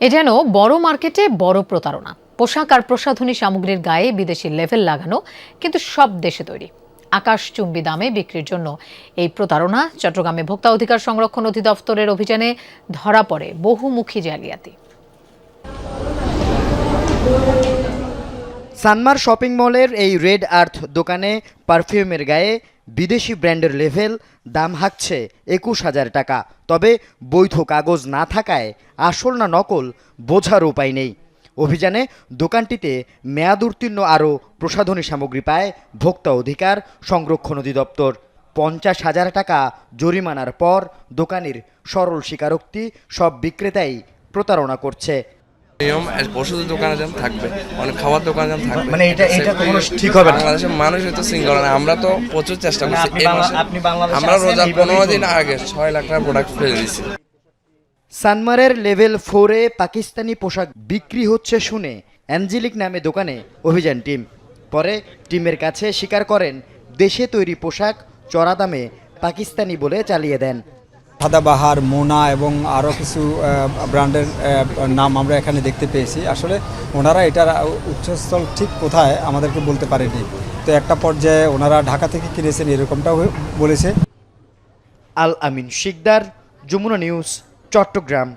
এ যেন বড় মার্কেটে বড় প্রতারণা। পোশাক আর প্রসাধনী সামগ্রীর গায়ে বিদেশি লেভেল লাগানো, কিন্তু সব দেশে তৈরি। আকাশচুম্বী দামে বিক্রির জন্য এই প্রতারণা। চট্টগ্রামে ভোক্তা অধিকার সংরক্ষণ অধিদপ্তরের অভিযানে ধরা পড়ে বহুমুখী জালিয়াতি। সানমার শপিং মলের এই রেড আর্থ দোকানে পারফিউমের গায়ে বিদেশি ব্র্যান্ডের লেভেল, দাম হাঁকছে ২১,০০০ টাকা। তবে বৈধ কাগজ না থাকায় আসল না নকল বোঝার উপায় নেই। অভিযানে দোকানটিতে মেয়াদ উত্তীর্ণ আরও প্রসাধনী সামগ্রী পায় ভোক্তা অধিকার সংরক্ষণ অধিদপ্তর। ৫০,০০০ টাকা জরিমানার পর দোকানির সরল স্বীকারোক্তি, সব বিক্রেতাই প্রতারণা করছে। নিয়ম ওষুধের দোকানে যেন থাকবে, মানে খাওয়ার দোকানে যেন থাকবে, মানে এটা কোনো ঠিক হবে না। বাংলাদেশের মানুষ তো শৃঙ্খলা না। আমরা তো প্রচুর চেষ্টা করছি। আমরা রোজার ১৫ দিন আগে ৬ লাখ টাকার প্রোডাক্ট ফেলে দিয়েছি। সানমারের লেভেল 4-এ পাকিস্তানি পোশাক বিক্রি হচ্ছে শুনে অ্যাঞ্জেলিক নামে দোকানে অভিযান টিম। পরে টিমের কাছে স্বীকার করেন দেশে তৈরি পোশাক চড়া দামে পাকিস্তানি বলে চালিয়ে দেন। সাদাবাহার, মোনা এবং আরও কিছু ব্র্যান্ডের নাম আমরা এখানে দেখতে পেয়েছি। আসলে ওনারা এটার উৎসস্থল ঠিক কোথায় আমাদেরকে বলতে পারেনি। তো একটা পর্যায়ে ওনারা ঢাকা থেকে কিনেছেন এরকমটাও বলেছে। আল আমিন শিকদার, যমুনা নিউজ, চট্টগ্রাম।